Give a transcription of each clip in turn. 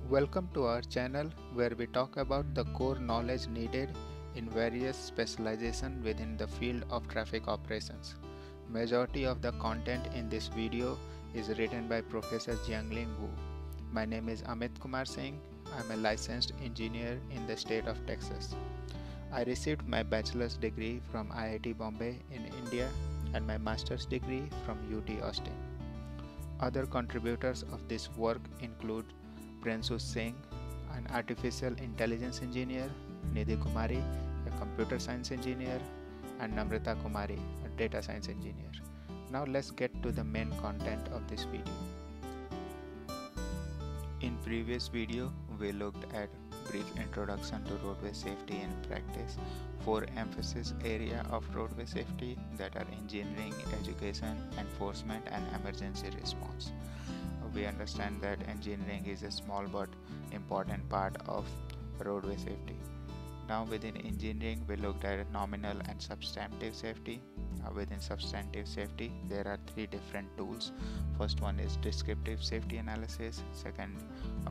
Welcome to our channel where we talk about the core knowledge needed in various specialization within the field of traffic operations. Majority of the content in this video is written by Professor Jiangling Wu. My name is Amit Kumar Singh. I am a licensed engineer in the state of Texas. I received my bachelor's degree from IIT Bombay in India and my master's degree from UT Austin. Other contributors of this work include Singh, an artificial intelligence engineer, Nidhi Kumari, a computer science engineer, and Namrata Kumari, a data science engineer. Now let's get to the main content of this video. In previous video, we looked at brief introduction to roadway safety in practice, 4 emphasis area of roadway safety that are engineering, education, enforcement, and emergency response. We understand that engineering is a small but important part of roadway safety. Now within engineering, we looked at nominal and substantive safety. Within substantive safety, there are 3 different tools. First one is descriptive safety analysis, second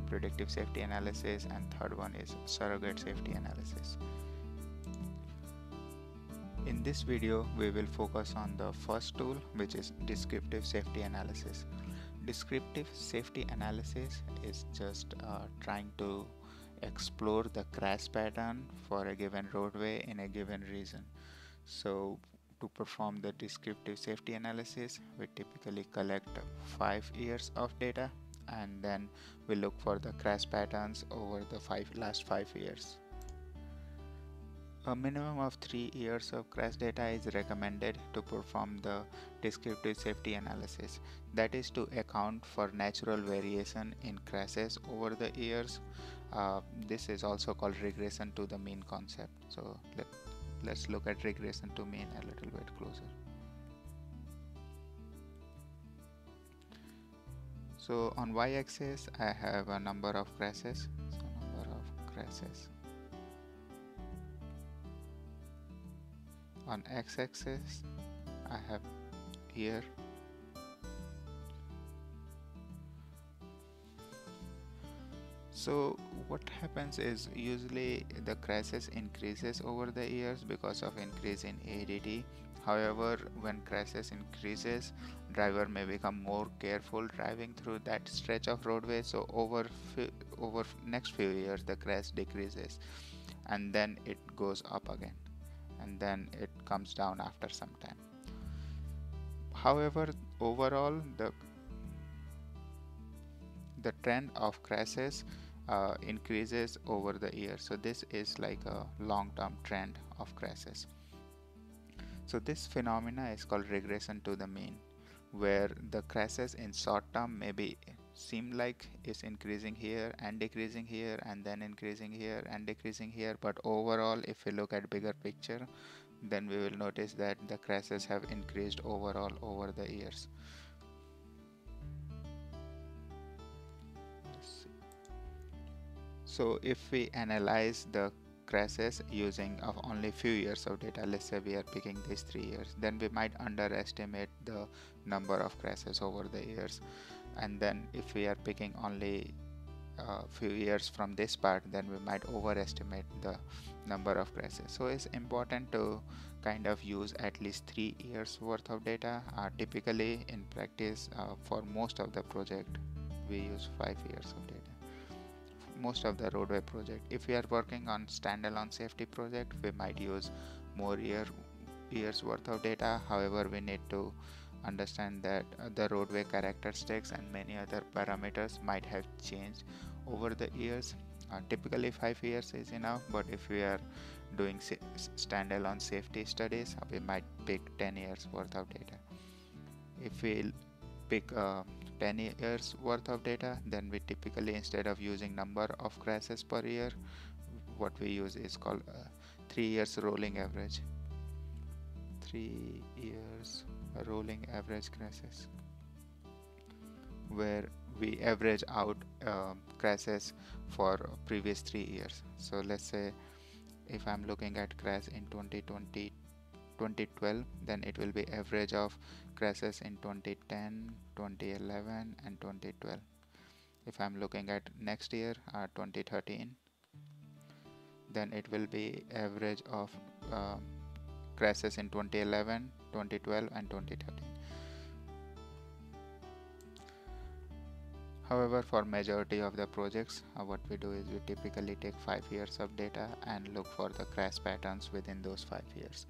predictive safety analysis, and third one is surrogate safety analysis. In this video, we will focus on the first tool, which is descriptive safety analysis. Descriptive safety analysis is just trying to explore the crash pattern for a given roadway in a given region. So to perform the descriptive safety analysis, we typically collect 5 years of data and then we look for the crash patterns over the last 5 years. A minimum of 3 years of crash data is recommended to perform the descriptive safety analysis. That is to account for natural variation in crashes over the years. This is also called regression to the mean concept. So let's look at regression to mean a little bit closer. So on y-axis, I have a number of crashes. So number of crashes. On x-axis, I have year. So what happens is usually the crashes increases over the years because of increase in ADT. However, when crashes increases, driver may become more careful driving through that stretch of roadway. So over next few years, the crash decreases, and then it goes up again, and then it comes down after some time. However, overall the trend of crashes increases over the years. So this is like a long-term trend of crashes. So this phenomena is called regression to the mean, where the crashes in short term maybe seem like it's increasing here and decreasing here and then increasing here and decreasing here, but overall if we look at bigger picture, then we will notice that the crashes have increased overall over the years. So if we analyze the crashes using only few years of data, let's say we are picking these 3 years, then we might underestimate the number of crashes over the years. And then if we are picking only few years from this part, then we might overestimate the number of crashes. So it's important to kind of use at least 3 years worth of data. Typically in practice, for most of the project, we use 5 years of data. Most of the roadway project. If we are working on standalone safety project, we might use more years worth of data. However, we need to understand that the roadway characteristics and many other parameters might have changed over the years. Typically 5 years is enough, but if we are doing standalone safety studies, we might pick 10 years worth of data. If we pick 10 years worth of data, then we typically, instead of using number of crashes per year, what we use is called 3 years rolling average. 3 years rolling average crashes, where we average out crashes for previous 3 years. So let's say if I'm looking at crash in 2012, then it will be average of crashes in 2010, 2011 and 2012. If I'm looking at next year, 2013, then it will be average of crashes in 2011, 2012 and 2013. However, for majority of the projects, what we do is we typically take 5 years of data and look for the crash patterns within those 5 years.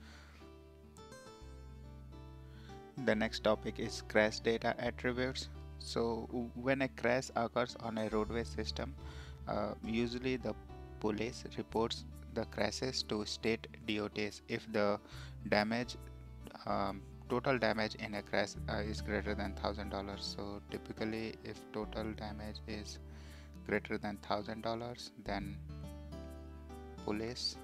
The next topic is crash data attributes. So when a crash occurs on a roadway system, usually the police reports the crashes to state DOTs if the damage total damage in a crash is greater than $1,000. So typically if total damage is greater than $1,000, then police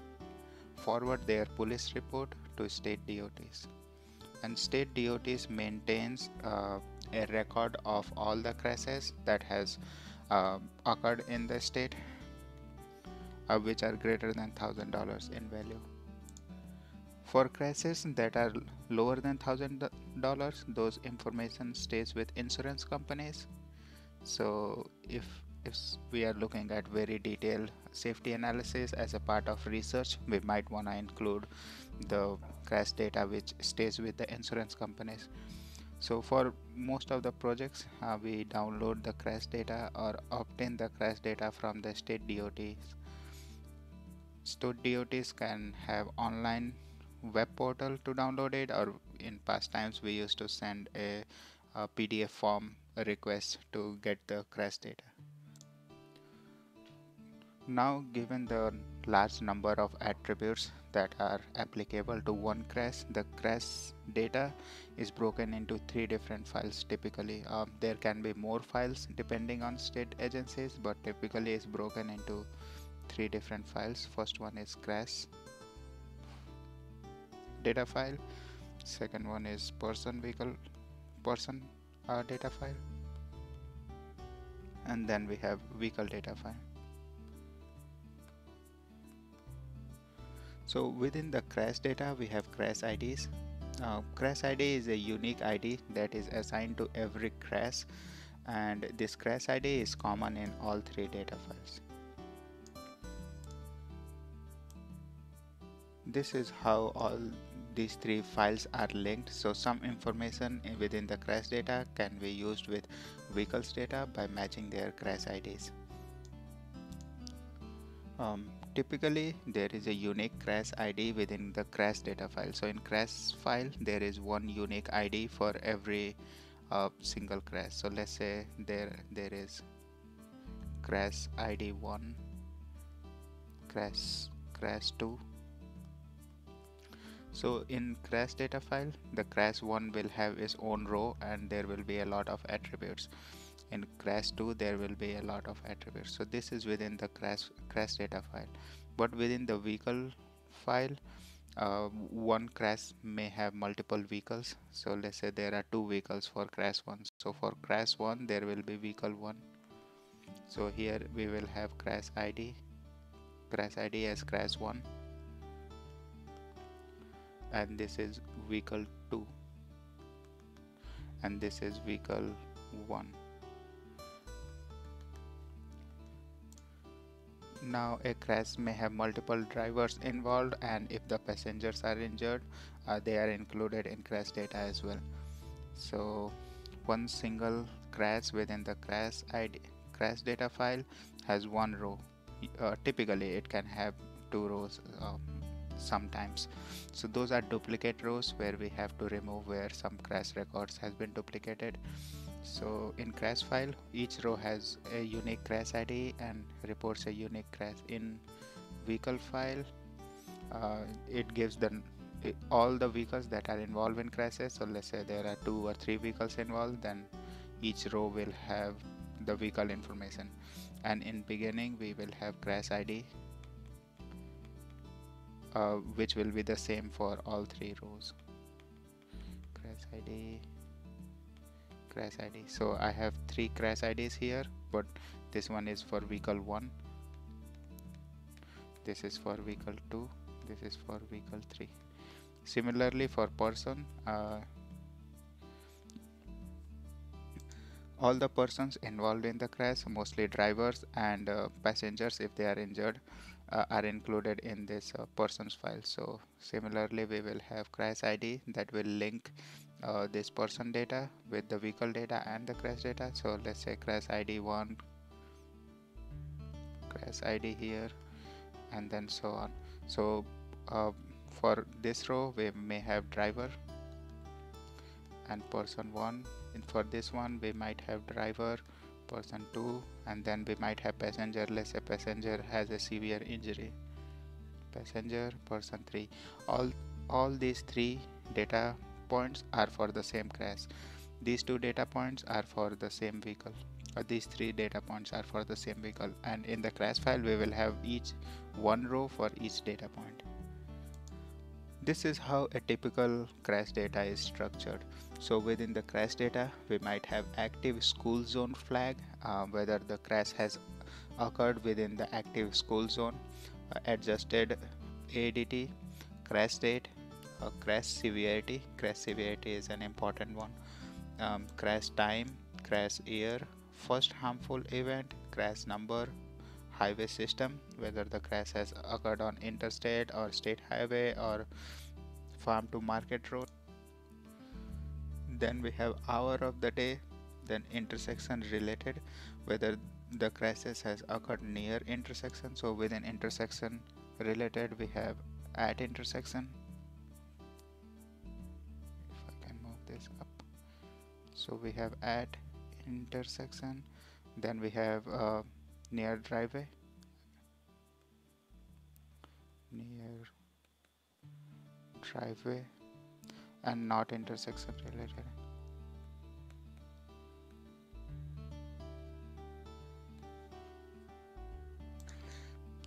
forward their police report to state DOTs, and state DOTs maintains a record of all the crashes that has occurred in the state which are greater than $1,000 in value. For crashes that are lower than $1,000, those information stays with insurance companies. So if we are looking at very detailed safety analysis as a part of research, we might want to include the crash data which stays with the insurance companies. So for most of the projects, we download the crash data or obtain the crash data from the state DOTs. State DOTs can have online web portal to download it, or in past times we used to send a PDF form request to get the crash data. Now, given the large number of attributes that are applicable to one crash, the crash data is broken into 3 different files typically. There can be more files depending on state agencies, but typically it's broken into 3 different files. First one is crash data file, second one is person data file, and then we have vehicle data file. So within the crash data we have crash IDs. Crash ID is a unique ID that is assigned to every crash, and this crash ID is common in all 3 data files. This is how all these 3 files are linked. So some information within the crash data can be used with vehicles data by matching their crash IDs. Typically there is a unique crash ID within the crash data file. So in crash file there is one unique ID for every single crash. So let's say there is crash ID 1, crash 2. So in crash data file, the crash 1 will have its own row and there will be a lot of attributes. In crash 2 there will be a lot of attributes. So this is within the crash data file. But within the vehicle file, one crash may have multiple vehicles. So let's say there are 2 vehicles for crash 1. So for crash 1 there will be vehicle 1. So here we will have crash ID as crash 1, and this is vehicle 2, and this is vehicle 1. Now a crash may have multiple drivers involved, and if the passengers are injured, they are included in crash data as well. So one single crash within the crash data file has 1 row. Typically it can have 2 rows sometimes. So those are duplicate rows where we have to remove where some crash records has been duplicated. So in crash file each row has a unique crash ID and reports a unique crash. In vehicle file it gives all the vehicles that are involved in crashes. So let's say there are 2 or 3 vehicles involved, then each row will have the vehicle information, and in beginning we will have crash ID which will be the same for all 3 rows. Crash ID. So I have 3 crash IDs here, but this one is for vehicle 1, this is for vehicle 2, this is for vehicle 3. Similarly for person, All the persons involved in the crash, mostly drivers and passengers if they are injured, are included in this persons file. So similarly, we will have crash ID that will link this person data with the vehicle data and the crash data. So let's say crash ID 1, crash ID here, and then so on. So for this row we may have driver and person 1. And for this one we might have driver, person 2, and then we might have passenger. Let's say passenger has a severe injury, passenger, person 3. All these 3 data points are for the same crash. These 2 data points are for the same vehicle. These 3 data points are for the same vehicle, and in the crash file we will have each one row for each data point. This is how a typical crash data is structured. So within the crash data we might have active school zone flag, whether the crash has occurred within the active school zone, adjusted ADT, crash date, crash severity. Crash severity is an important one. Crash time, crash year, first harmful event, crash number, highway system, whether the crash has occurred on interstate or state highway or farm to market road. Then we have hour of the day, then intersection related, whether the crashes has occurred near intersection. So within intersection related we have at intersection. If I can move this up, so we have at intersection, then we have near driveway, and not intersection related.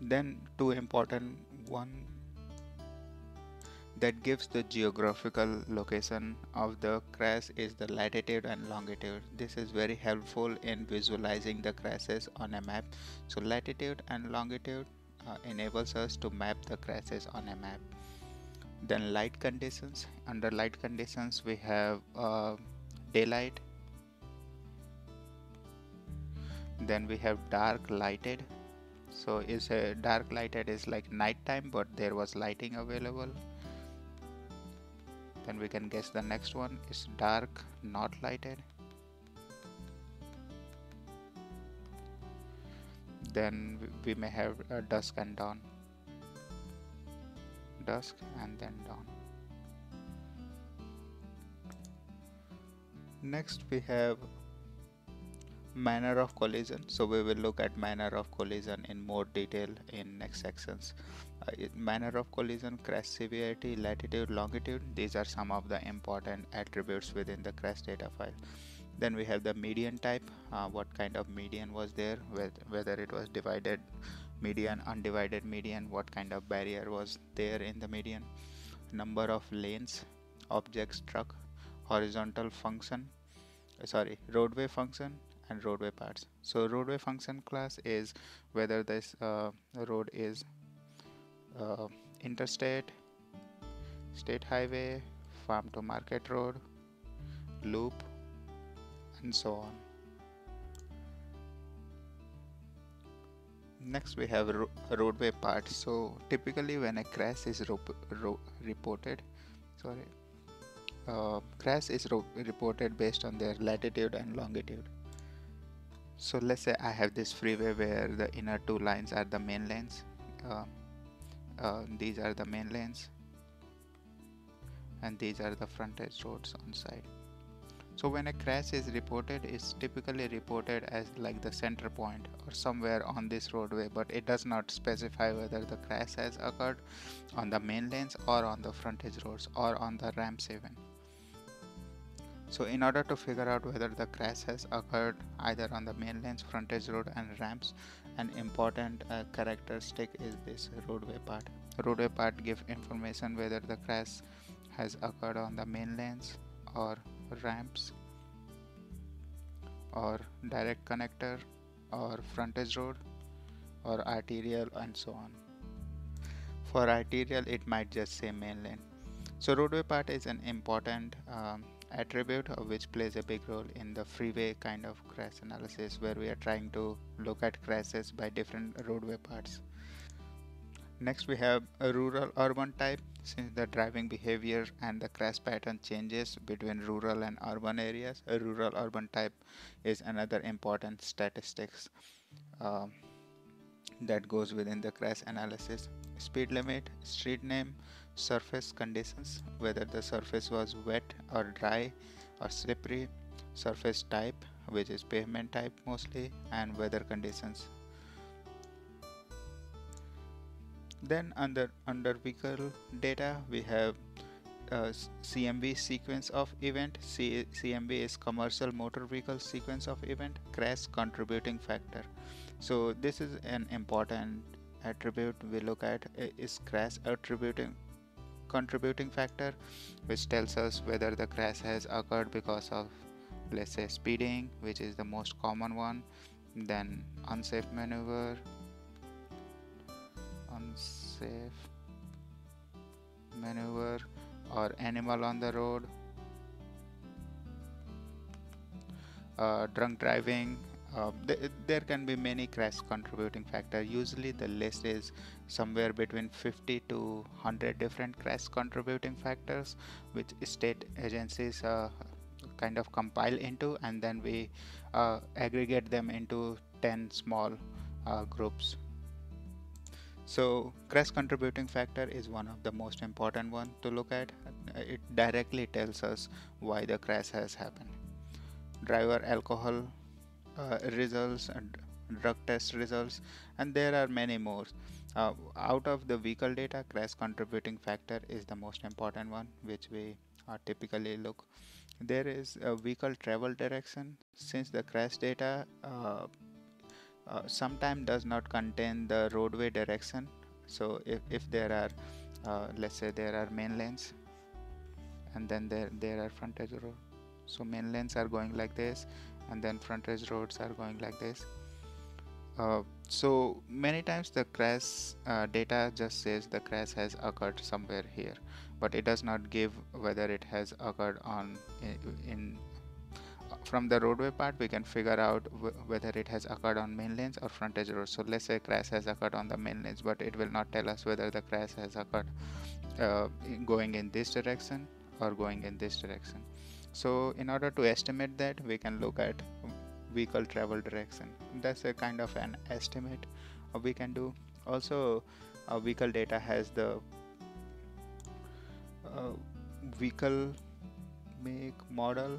Then two important one that gives the geographical location of the crash is the latitude and longitude. This is very helpful in visualizing the crashes on a map. So latitude and longitude enables us to map the crashes on a map. Then light conditions. Under light conditions we have daylight, then we have dark lighted. So is a dark lighted is like night time, but there was lighting available. Then we can guess the next one is dark not lighted. Then we may have dusk and dawn, dusk and then dawn. Next we have manner of collision. So we will look at manner of collision in more detail in next sections. Manner of collision, crash severity, latitude, longitude, these are some of the important attributes within the crash data file. Then we have the median type, what kind of median was there, whether it was divided median, undivided median, what kind of barrier was there in the median, number of lanes, objects, truck, horizontal function, roadway function, and roadway parts. So roadway function class is whether this road is interstate, state highway, farm to market road, loop, and so on. Next we have roadway parts. So typically when a crash is reported, crash is reported based on their latitude and longitude. So let's say I have this freeway where the inner two lines are the main lanes. These are the main lanes, and these are the frontage roads on side. So when a crash is reported, it's typically reported as like the center point or somewhere on this roadway, but it does not specify whether the crash has occurred on the main lanes or on the frontage roads or on the ramps even. So in order to figure out whether the crash has occurred either on the main lanes, frontage road, and ramps, an important characteristic is this roadway part. Roadway part gives information whether the crash has occurred on the main lanes or ramps or direct connector or frontage road or arterial and so on. For arterial it might just say main lane. So roadway part is an important attribute which plays a big role in the freeway kind of crash analysis, where we are trying to look at crashes by different roadway parts. Next we have a rural urban type. Since the driving behavior and the crash pattern changes between rural and urban areas, a rural urban type is another important statistics um, that goes within the crash analysis. Speed limit, street name, surface conditions, whether the surface was wet or dry or slippery, surface type, which is pavement type mostly, and weather conditions. Then under vehicle data we have CMV sequence of event. CMV is commercial motor vehicle sequence of event, crash contributing factor. So this is an important attribute we look at, is crash attributing contributing factor, which tells us whether the crash has occurred because of, let's say, speeding, which is the most common one, then unsafe maneuver or animal on the road, drunk driving. There can be many crash contributing factors. Usually the list is somewhere between 50 to 100 different crash contributing factors, which state agencies kind of compile into, and then we aggregate them into 10 small groups. So crash contributing factor is one of the most important one to look at. It directly tells us why the crash has happened. Driver alcohol results and drug test results, and there are many more. Out of the vehicle data, crash contributing factor is the most important one, which we typically look. There is a vehicle travel direction. Since the crash data sometimes does not contain the roadway direction, so if there are let's say there are main lanes and then there are frontage road, so main lanes are going like this and then frontage roads are going like this. So many times the crash data just says the crash has occurred somewhere here, but it does not give whether it has occurred on in from the roadway part. We can figure out whether it has occurred on main lanes or frontage roads. So let's say crash has occurred on the main lanes, but it will not tell us whether the crash has occurred going in this direction or going in this direction. So in order to estimate that, we can look at vehicle travel direction. That's a kind of an estimate we can do. Also vehicle data has the vehicle make, model,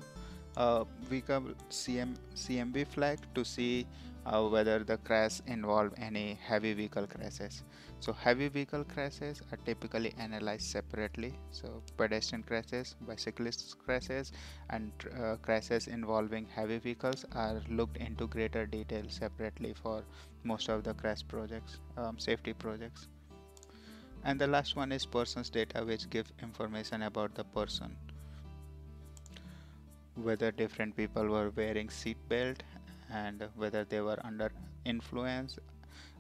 vehicle CMV flag to see whether the crash involved any heavy vehicle crashes. So heavy vehicle crashes are typically analyzed separately. So pedestrian crashes, bicyclist crashes, and crashes involving heavy vehicles are looked into greater detail separately for most of the crash projects, safety projects. And the last one is persons data, which gives information about the person, whether different people were wearing seat belt and whether they were under influence,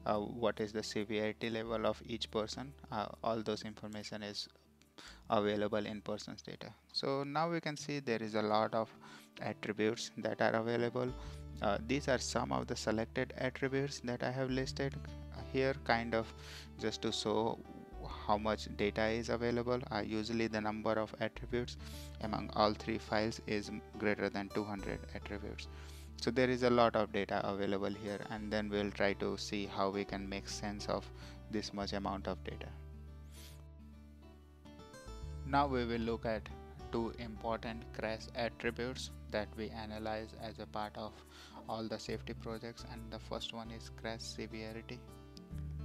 what is the severity level of each person. All those information is available in persons data. So now we can see there is a lot of attributes that are available. These are some of the selected attributes that I have listed here, kind of just to show how much data is available. Usually the number of attributes among all three files is greater than 200 attributes. So there is a lot of data available here, and then we'll try to see how we can make sense of this much amount of data. Now we will look at two important crash attributes that we analyze as a part of all the safety projects, and the first one is crash severity.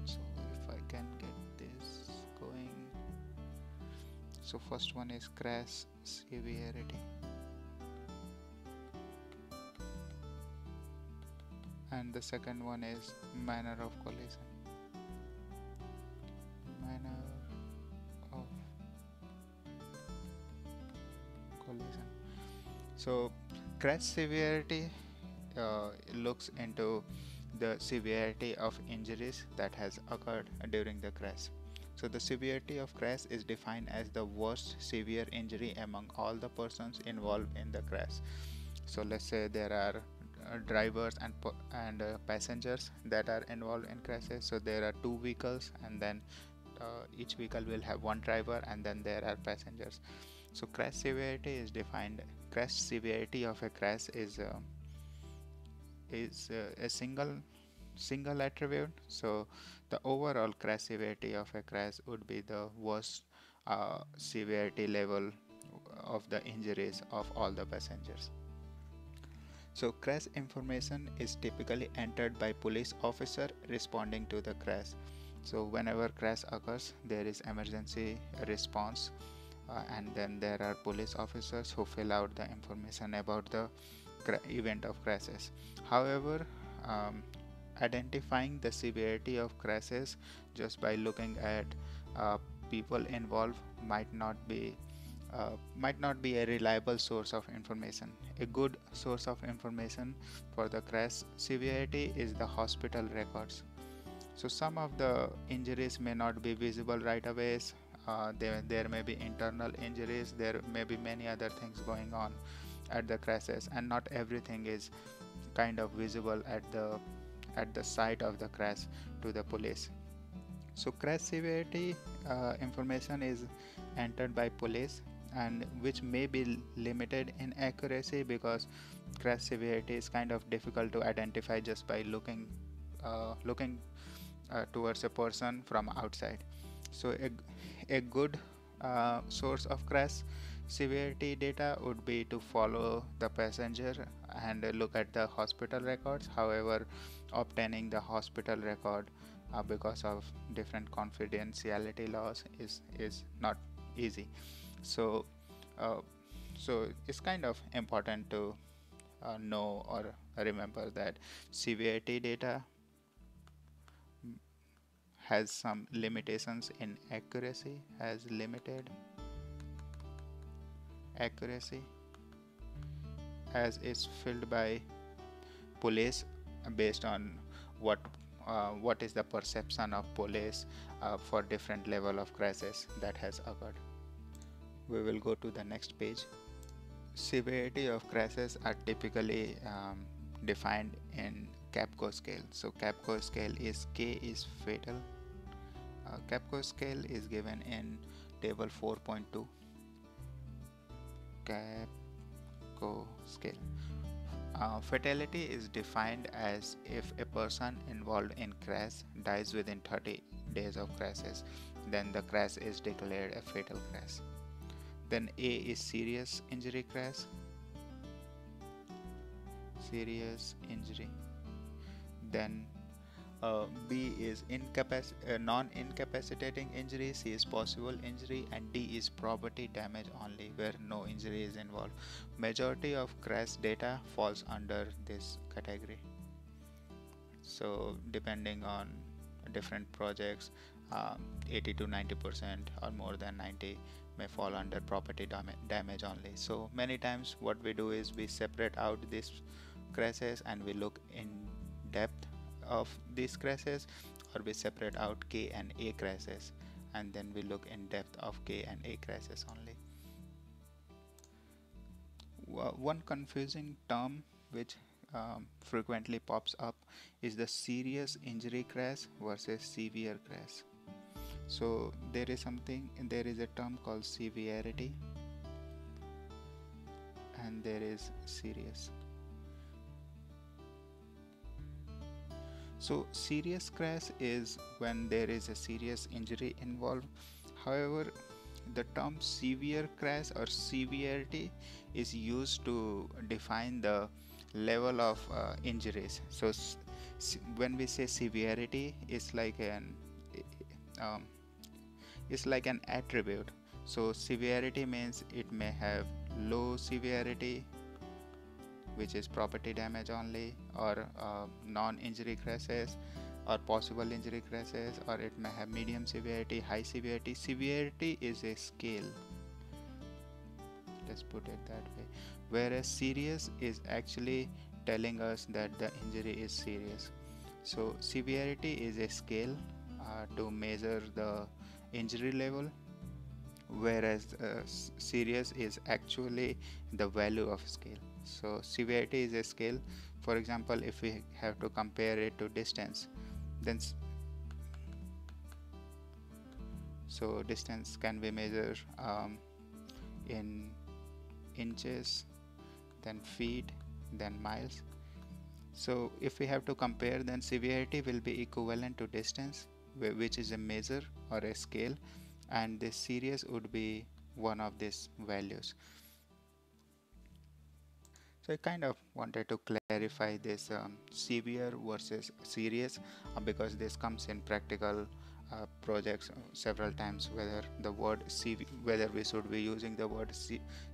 So if I can get this going. So first one is crash severity, and the second one is manner of collision. Manner of collision. So crash severity looks into the severity of injuries that has occurred during the crash. So the severity of crash is defined as the worst severe injury among all the persons involved in the crash. So let's say there are drivers and passengers that are involved in crashes. So there are two vehicles, and then each vehicle will have one driver, and then there are passengers. So crash severity is defined. Crash severity of a crash is a single attribute. So the overall crash severity of a crash would be the worst severity level of the injuries of all the passengers. So crash information is typically entered by police officer responding to the crash. So whenever crash occurs, there is emergency response, and then there are police officers who fill out the information about the event of crashes. However, identifying the severity of crashes just by looking at people involved might not be a reliable source of information. A good source of information for the crash severity is the hospital records. So some of the injuries may not be visible right away. There may be internal injuries, there may be many other things going on at the crashes, and not everything is kind of visible at the site of the crash to the police. So crash severity information is entered by police, and which may be limited in accuracy because crash severity is kind of difficult to identify just by looking towards a person from outside. So a good source of crash severity data would be to follow the passenger and look at the hospital records. However, obtaining the hospital record because of different confidentiality laws is not easy. So so it's kind of important to know or remember that severity data has some limitations in accuracy, has limited accuracy, as is filled by police based on what is the perception of police for different level of crashes that has occurred. We will go to the next page. Severity of crashes are typically defined in Capco scale. So Capco scale is K is fatal. Capco scale is given in table 4.2. Capco scale. Fatality is defined as if a person involved in crash dies within 30 days of crashes, then the crash is declared a fatal crash. Then A is serious injury crash. Serious injury. Then B is non-incapacitating injury, C is possible injury, and D is property damage only, where no injury is involved. Majority of crash data falls under this category. So depending on different projects, 80 to 90% or more than 90 may fall under property damage only. So many times what we do is we separate out these crashes and we look in depth of these crashes, or we separate out K and A crashes and then we look in depth of K and A crashes only. One confusing term which frequently pops up is the serious injury crash versus severe crash. So there is a term called severity and there is serious. So serious crash is when there is a serious injury involved. However, the term severe crash or severity is used to define the level of injuries. So when we say severity, it's like an attribute. So severity means it may have low severity, which is property damage only, or non-injury crashes or possible injury crashes, or it may have medium severity, high severity. Severity is a scale, let's put it that way, whereas serious is actually telling us that the injury is serious. So severity is a scale to measure the injury level, whereas serious is actually the value of scale. So severity is a scale. For example, if we have to compare it to distance, then so distance can be measured in inches, then feet, then miles. So if we have to compare, then severity will be equivalent to distance, which is a measure or a scale, and this serious would be one of these values. So I kind of wanted to clarify this severe versus serious, because this comes in practical projects several times, whether the word whether we should be using the word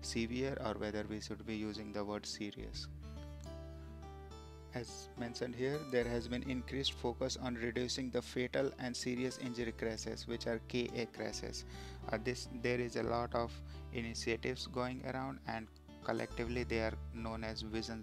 severe or whether we should be using the word serious. As mentioned here, there has been increased focus on reducing the fatal and serious injury crashes, which are KA crashes. There is a lot of initiatives going around, and collectively they are known as Vision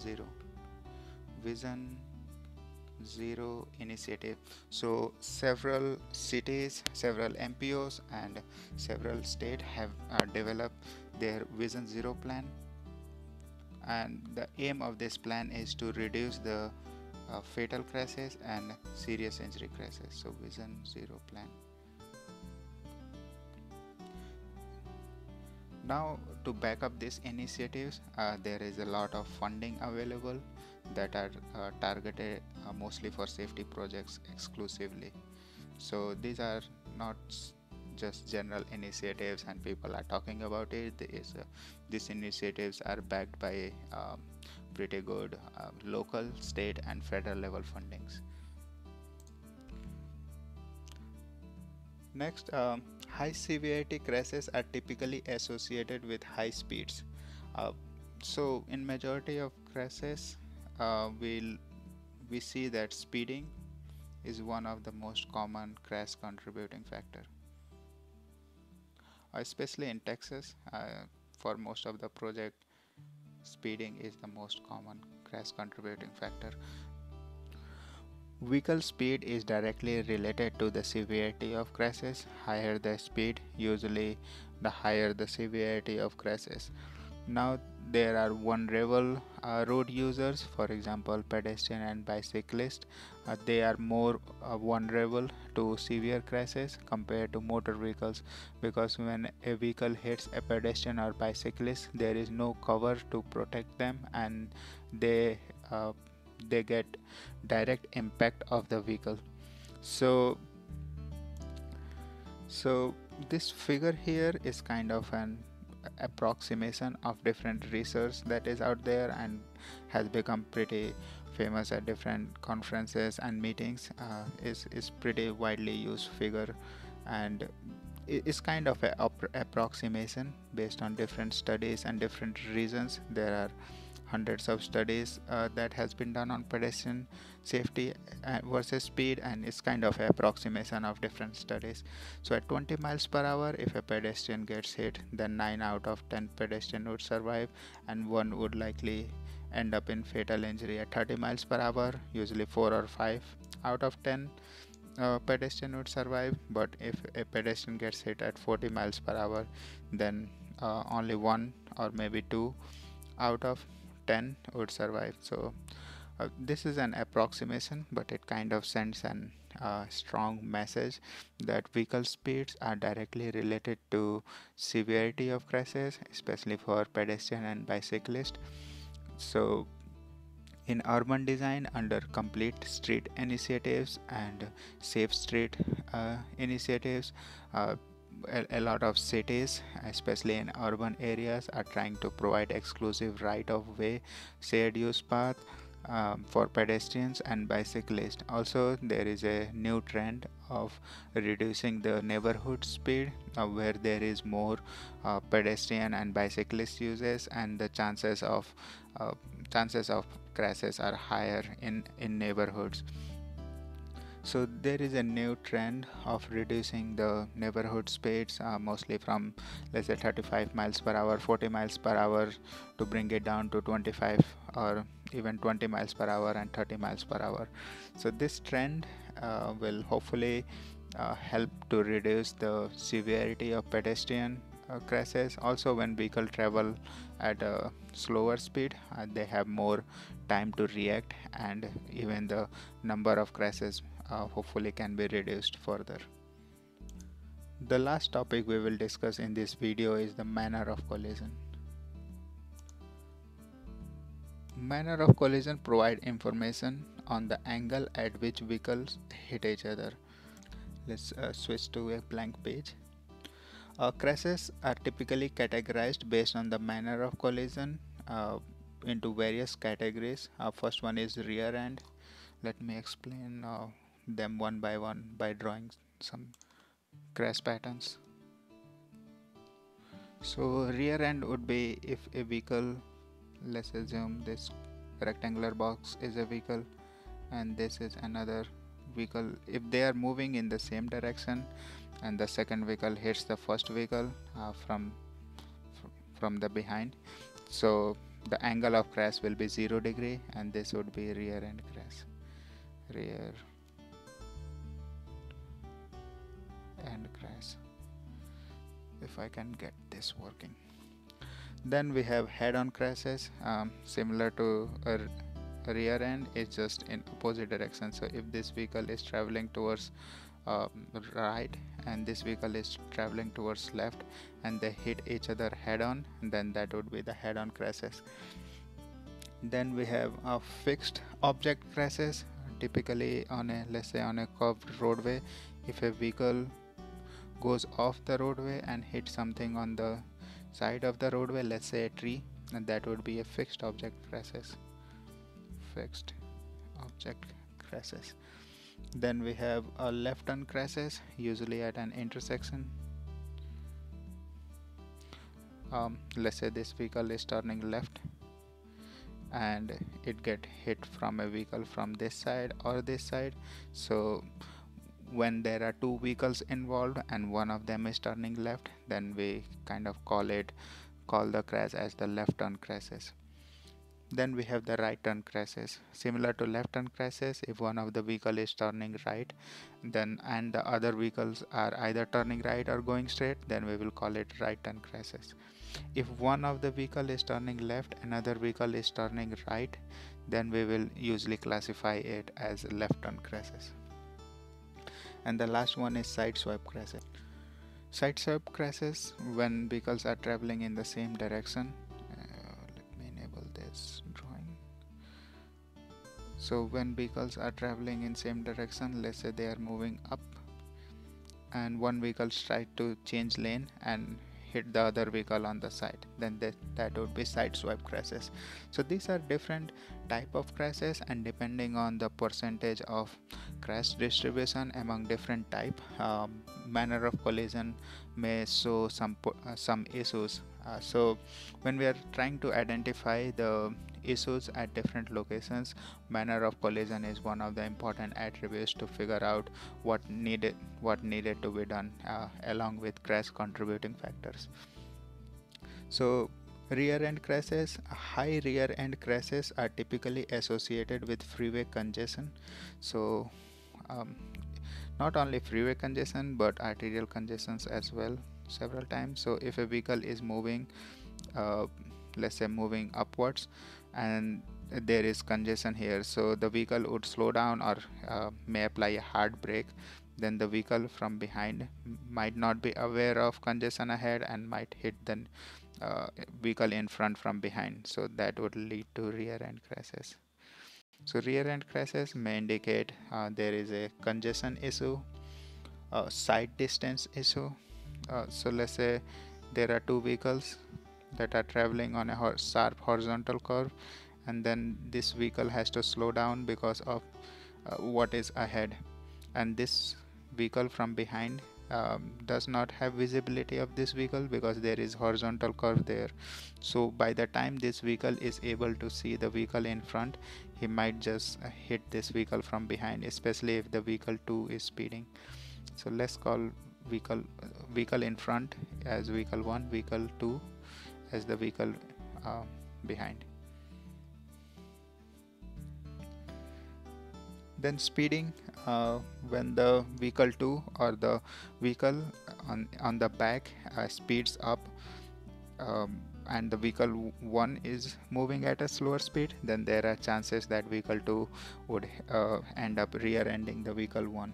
Zero initiative. So several cities, several MPOs, and several states have developed their Vision Zero plan, and the aim of this plan is to reduce the fatal crashes and serious injury crashes. So Vision Zero plan. Now, to back up these initiatives, there is a lot of funding available that are targeted mostly for safety projects exclusively. So these are not just general initiatives and people are talking about it. These initiatives are backed by pretty good local, state, and federal level fundings. Next, high severity crashes are typically associated with high speeds. So in majority of crashes, we see that speeding is one of the most common crash contributing factor. Especially in Texas, for most of the project, speeding is the most common crash contributing factor. Vehicle speed is directly related to the severity of crashes. Higher the speed, usually the higher the severity of crashes. Now there are vulnerable road users, for example pedestrian and bicyclists. They are more vulnerable to severe crashes compared to motor vehicles, because when a vehicle hits a pedestrian or bicyclist, there is no cover to protect them, and they get direct impact of the vehicle. So this figure here is kind of an approximation of different research that is out there and has become pretty famous at different conferences and meetings. Is pretty widely used figure, and it's kind of an approximation based on different studies and different reasons. There are hundreds of studies that has been done on pedestrian safety versus speed, and it's kind of an approximation of different studies. So at 20 miles per hour, if a pedestrian gets hit, then 9 out of 10 pedestrian would survive and one would likely end up in fatal injury. At 30 miles per hour, usually 4 or 5 out of 10 pedestrian would survive. But if a pedestrian gets hit at 40 miles per hour, then only 1 or maybe 2 out of 10 would survive. So this is an approximation, but it kind of sends an strong message that vehicle speeds are directly related to severity of crashes, especially for pedestrian and bicyclist. So in urban design, under complete street initiatives and safe street initiatives, a lot of cities, especially in urban areas, are trying to provide exclusive right of way, shared use path for pedestrians and bicyclists. Also, there is a new trend of reducing the neighborhood speed, where there is more pedestrian and bicyclist uses, and the chances of crashes are higher in neighborhoods. So there is a new trend of reducing the neighborhood speeds, mostly from, let's say, 35 miles per hour, 40 miles per hour, to bring it down to 25 or even 20 miles per hour and 30 miles per hour. So this trend will hopefully help to reduce the severity of pedestrian crashes. Also, when vehicle travel at a slower speed, they have more time to react, and even the number of crashes hopefully can be reduced further. The last topic we will discuss in this video is the manner of collision. Manner of collision provide information on the angle at which vehicles hit each other. Let's switch to a blank page. Crashes are typically categorized based on the manner of collision into various categories. First one is rear end. Let me explain them one by one by drawing some crash patterns. So rear end would be if a vehicle, let's assume this rectangular box is a vehicle and this is another vehicle. If they are moving in the same direction and the second vehicle hits the first vehicle from the behind, so the angle of crash will be 0 degree, and this would be rear end crash. Rear end crash, if I can get this working. Then we have head-on crashes, similar to a rear end, is just in opposite direction. So if this vehicle is traveling towards right and this vehicle is traveling towards left and they hit each other head-on, then that would be the head-on crashes. Then we have fixed object crashes, typically on a, let's say, on a curved roadway. If a vehicle goes off the roadway and hits something on the side of the roadway, let's say a tree, and that would be a fixed object crashes. Fixed object crashes. Then we have left turn crashes, usually at an intersection. Let's say this vehicle is turning left and it get hit from a vehicle from this side or this side. So when there are two vehicles involved and one of them is turning left, then we kind of call the crash as the left turn crashes. Then we have the right turn crashes, similar to left turn crashes. If one of the vehicle is turning right, then and the other vehicles are either turning right or going straight, then we will call it right turn crashes. If one of the vehicle is turning left, another vehicle is turning right, then we will usually classify it as left turn crashes. And the last one is side swipe crashes. Side swipe crashes when vehicles are traveling in the same direction. Let me enable this drawing. So when vehicles are traveling in same direction, let's say they are moving up and one vehicle tries to change lane and hit the other vehicle on the side, then that would be side swipe crashes. So these are different type of crashes, and depending on the percentage of crash distribution among different type, manner of collision may show some issues. So when we are trying to identify the issues at different locations, manner of collision is one of the important attributes to figure out what needed to be done, along with crash contributing factors. So rear end crashes, high rear end crashes are typically associated with freeway congestion. So not only freeway congestion but arterial congestions as well several times. So if a vehicle is moving, let's say moving upwards, and there is congestion here, so the vehicle would slow down or may apply a hard brake, then the vehicle from behind might not be aware of congestion ahead and might hit the vehicle in front from behind. So that would lead to rear end crashes. So rear end crashes may indicate there is a congestion issue, side distance issue. So let's say there are two vehicles that are traveling on a sharp horizontal curve, and then this vehicle has to slow down because of what is ahead, and this vehicle from behind does not have visibility of this vehicle because there is horizontal curve there. So by the time this vehicle is able to see the vehicle in front, he might just hit this vehicle from behind, especially if the vehicle 2 is speeding. So let's call vehicle in front as vehicle 1, vehicle 2 as the vehicle behind. Then speeding, when the vehicle 2 or the vehicle on the back speeds up, and the vehicle 1 is moving at a slower speed, then there are chances that vehicle 2 would end up rear-ending the vehicle 1.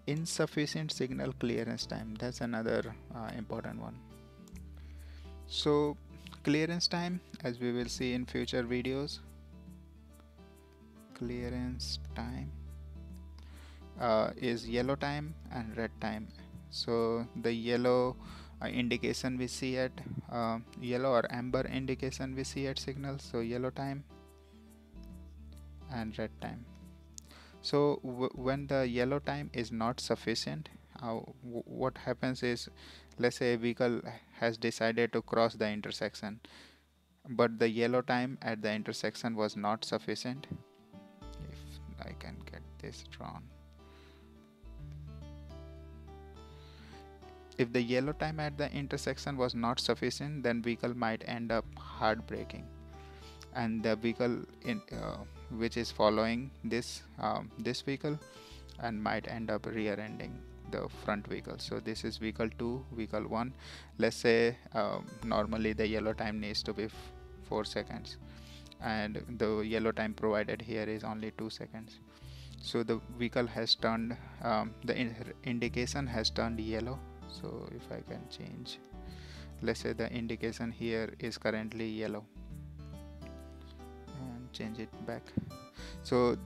Insufficient signal clearance time, that's another important one. So clearance time, as we will see in future videos, clearance time is yellow time and red time. So the yellow indication we see at yellow or amber indication we see at signal, so yellow time and red time. So when the yellow time is not sufficient, what happens is, let's say a vehicle has decided to cross the intersection, but the yellow time at the intersection was not sufficient. If I can get this drawn, if the yellow time at the intersection was not sufficient, then vehicle might end up hard braking, and the vehicle which is following this vehicle and might end up rear-ending the front vehicle. So this is vehicle 2, vehicle 1. Let's say normally the yellow time needs to be 4 seconds, and the yellow time provided here is only 2 seconds. So the vehicle has turned, the indication has turned yellow. So if I can change, let's say the indication here is currently yellow, and change it back. So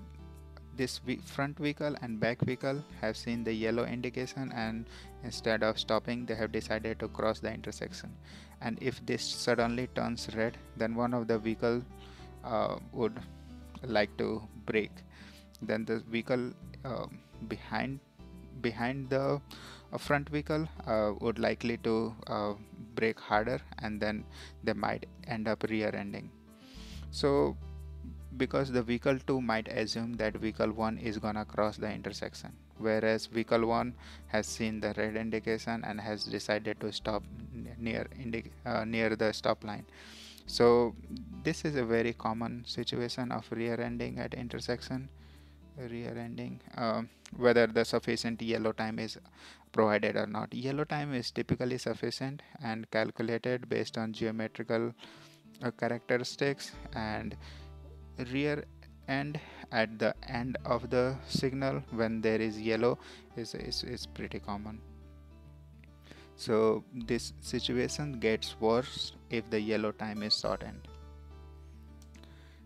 this front vehicle and back vehicle have seen the yellow indication, and instead of stopping, they have decided to cross the intersection. And if this suddenly turns red, then one of the vehicle would like to brake. Then the vehicle behind the front vehicle would likely to brake harder, and then they might end up rear-ending. So because the vehicle 2 might assume that vehicle 1 is gonna cross the intersection, whereas vehicle 1 has seen the red indication and has decided to stop near the stop line. So this is a very common situation of rear-ending at intersection. Rear-ending, whether the sufficient yellow time is provided or not. Yellow time is typically sufficient and calculated based on geometrical characteristics, and rear end at the end of the signal when there is yellow is pretty common. So this situation gets worse if the yellow time is shortened.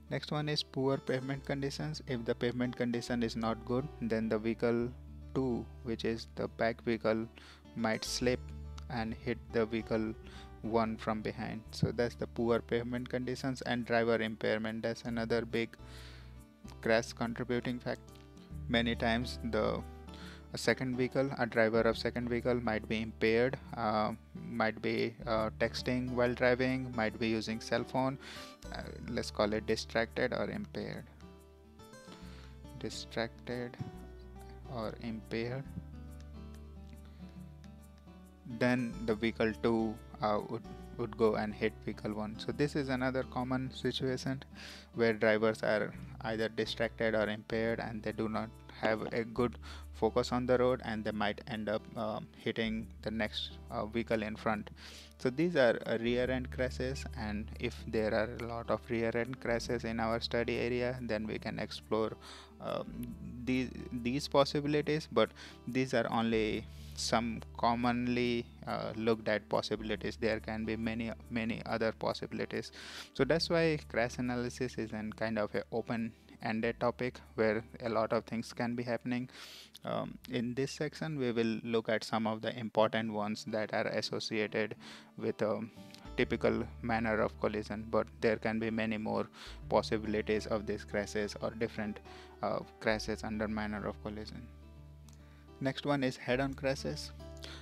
Next one is poor pavement conditions. If the pavement condition is not good, then the vehicle 2, which is the back vehicle, might slip and hit the vehicle 1 from behind. So that's the poor pavement conditions. And driver impairment, that's another big crash contributing factor. Many times a driver of second vehicle might be impaired, might be texting while driving, might be using cell phone. Let's call it distracted or impaired. Distracted or impaired. Then the vehicle 2 would go and hit vehicle 1. So this is another common situation where drivers are either distracted or impaired, and they do not have a good focus on the road, and they might end up hitting the next vehicle in front. So these are rear end crashes, and if there are a lot of rear end crashes in our study area, then we can explore these possibilities, but these are only some commonly looked at possibilities. There can be many other possibilities. So that's why crash analysis is an kind of a open-ended topic where a lot of things can be happening. In this section we will look at some of the important ones that are associated with a typical manner of collision, but there can be many more possibilities of these crashes or different crashes under manner of collision. Next one is head-on crashes.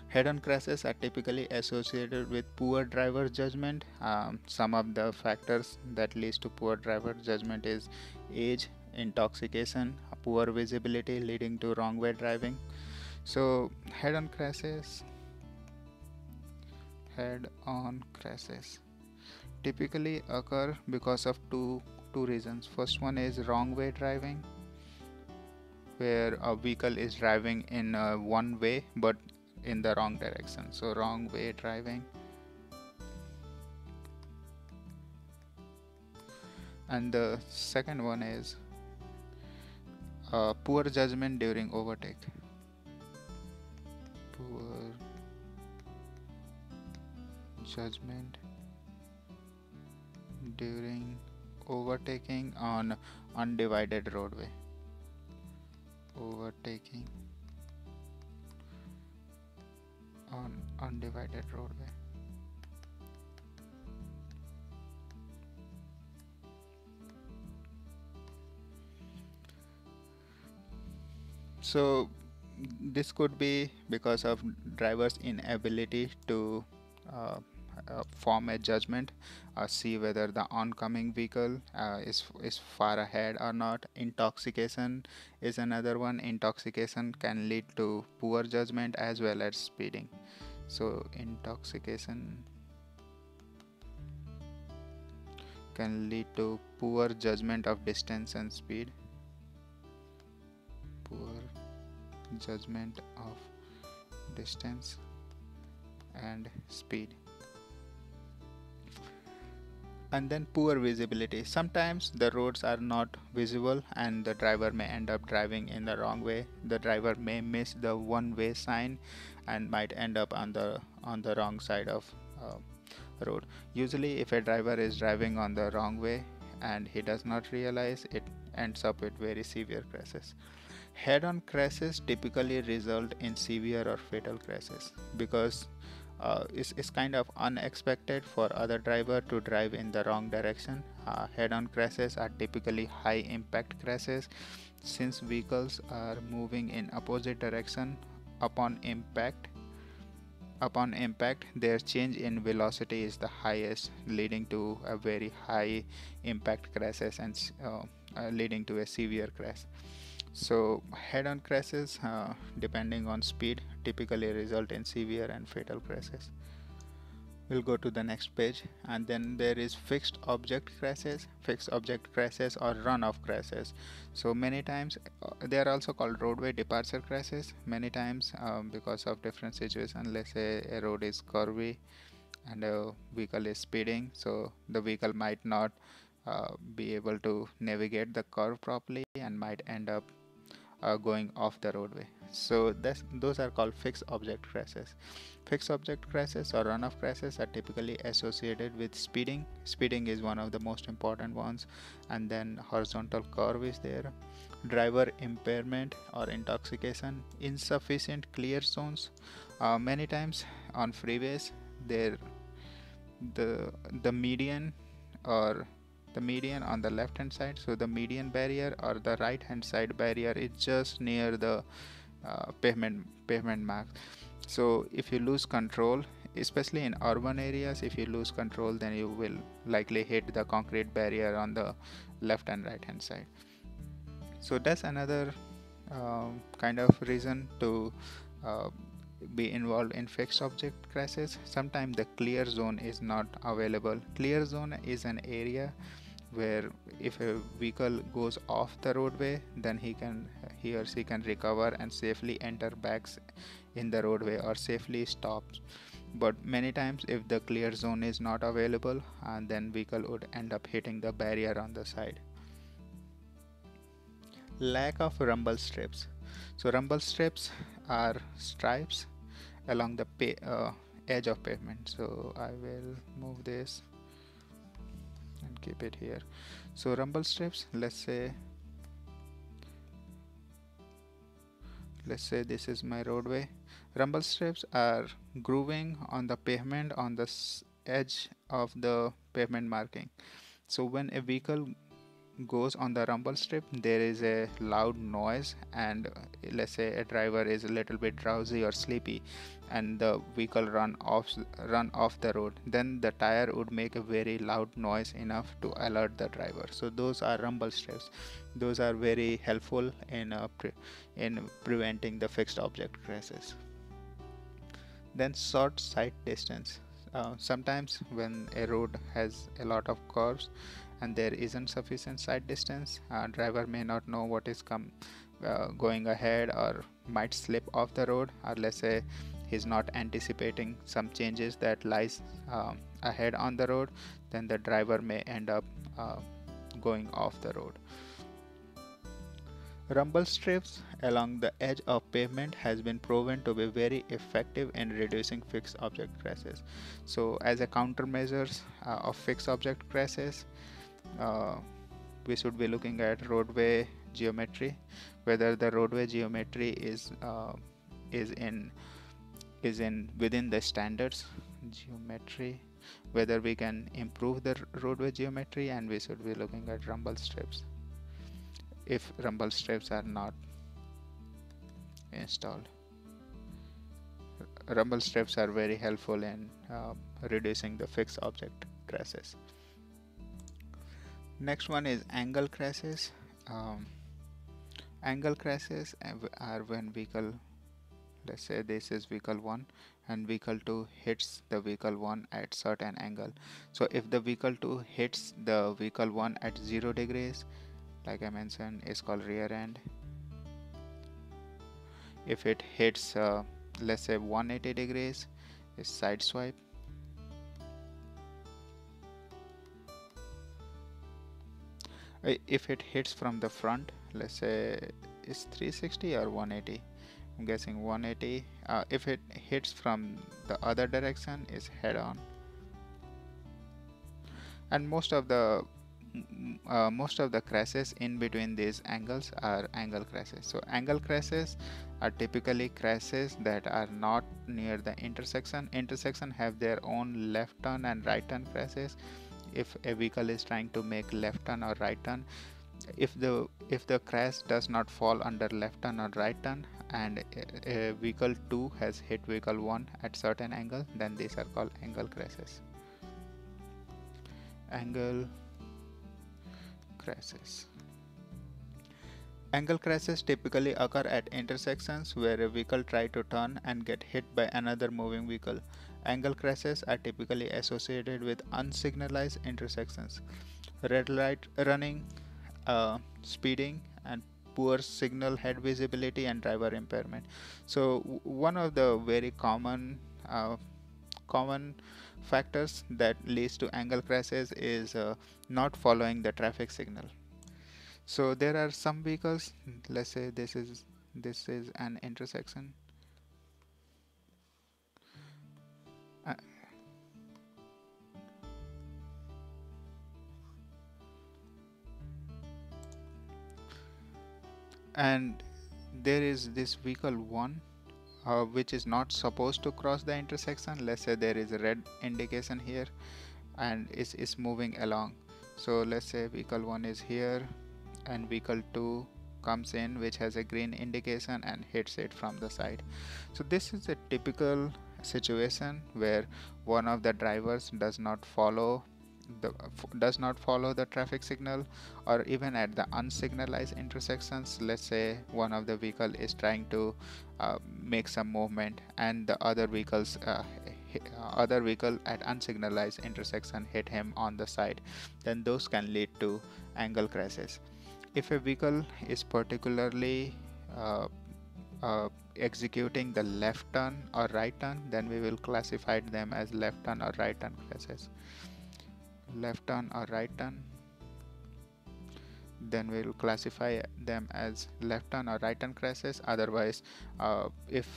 Head-on crashes are typically associated with poor driver judgment. Some of the factors that leads to poor driver judgment is age, intoxication, poor visibility leading to wrong way driving. So head-on crashes typically occur because of two reasons. First one is wrong way driving. where a vehicle is driving in one way but in the wrong direction. So wrong way driving. And the second one is poor judgment during overtake. Poor judgment during overtaking on undivided roadway. Overtaking on undivided roadway. So this could be because of driver's inability to form a judgment, see whether the oncoming vehicle is far ahead or not. Intoxication is another one. Intoxication can lead to poor judgment as well as speeding. So intoxication can lead to poor judgment of distance and speed. Poor judgment of distance and speed. And then poor visibility. Sometimes the roads are not visible and the driver may end up driving in the wrong way. The driver may miss the one-way sign and might end up on the wrong side of road. Usually if a driver is driving on the wrong way and he does not realize, it ends up with very severe crashes. Head-on crashes typically result in severe or fatal crashes because it's kind of unexpected for other driver to drive in the wrong direction. Head-on crashes are typically high impact crashes since vehicles are moving in opposite direction. Upon impact, their change in velocity is the highest, leading to a very high impact crashes and leading to a severe crash. So head-on crashes, depending on speed, typically result in severe and fatal crashes. We'll go to the next page, and then there is fixed object crashes. Fixed object crashes or run-off crashes. So many times they are also called roadway departure crashes. Many times because of different situations, let's say a road is curvy and a vehicle is speeding, so the vehicle might not be able to navigate the curve properly and might end up going off the roadway. So those are called fixed object crashes. Fixed object crashes or runoff crashes are typically associated with speeding. Speeding is one of the most important ones, and then horizontal curve is there. Driver impairment or intoxication, insufficient clear zones. Many times on freeways, the median or the median on the left hand side, so the median barrier or the right hand side barrier is just near the pavement mark. So if you lose control, especially in urban areas, if you lose control, then you will likely hit the concrete barrier on the left and right hand side. So that's another kind of reason to be involved in fixed object crashes. Sometimes the clear zone is not available. Clear zone is an area where if a vehicle goes off the roadway, then he or she can recover and safely enter back in the roadway or safely stops. But many times if the clear zone is not available, and then vehicle would end up hitting the barrier on the side. Lack of rumble strips. So rumble strips are stripes along the edge of pavement. So I will move this and keep it here. So rumble strips, let's say this is my roadway. Rumble strips are grooving on the pavement on the edge of the pavement marking. So when a vehicle goes on the rumble strip, there is a loud noise, and let's say a driver is a little bit drowsy or sleepy and the vehicle run off the road, then the tire would make a very loud noise enough to alert the driver. So those are rumble strips. Those are very helpful in preventing the fixed object crashes. Then short sight distance. Sometimes when a road has a lot of curves and there isn't sufficient sight distance, driver may not know what is going ahead or might slip off the road, or let's say he's not anticipating some changes that lies ahead on the road, then the driver may end up going off the road. Rumble strips along the edge of pavement has been proven to be very effective in reducing fixed object crashes. So as a countermeasures of fixed object crashes, uh, we should be looking at roadway geometry, whether the roadway geometry is in within the standards geometry, whether we can improve the roadway geometry, and we should be looking at rumble strips if rumble strips are not installed. Rumble strips are very helpful in reducing the fixed object crashes. Next one is angle crashes. Angle crashes are when vehicle, let's say this is vehicle 1 and vehicle 2 hits the vehicle 1 at certain angle. So if the vehicle 2 hits the vehicle 1 at 0 degrees, like I mentioned, is called rear end. If it hits let's say 180 degrees, is side swipe. If it hits from the front, let's say is 360 or 180, I'm guessing 180. If it hits from the other direction, is head on. And most of the crashes in between these angles are angle crashes. So angle crashes are typically crashes that are not near the intersection. Intersection have their own left turn and right turn crashes. If a vehicle is trying to make left turn or right turn, if the crash does not fall under left turn or right turn, and vehicle 2 has hit vehicle 1 at certain angle, then these are called angle crashes. Angle crashes. Angle crashes typically occur at intersections where a vehicle tries to turn and get hit by another moving vehicle. Angle crashes are typically associated with unsignalized intersections, red light running, speeding, and poor signal head visibility and driver impairment. So one of the very common factors that leads to angle crashes is not following the traffic signal. So there are some vehicles, let's say this is an intersection, and there is this vehicle 1 which is not supposed to cross the intersection. Let's say there is a red indication here and it's moving along. So let's say vehicle 1 is here and vehicle 2 comes in which has a green indication and hits it from the side. So this is a typical situation where one of the drivers does not follow the traffic signal, or even at the unsignalized intersections. Let's say one of the vehicle is trying to make some movement and the other vehicle at unsignalized intersection hit him on the side, then those can lead to angle crashes. If a vehicle is particularly executing the left turn or right turn, then we will classify them as left turn or right turn crashes. Left turn or right turn, then we will classify them as left turn or right turn crashes. Otherwise, if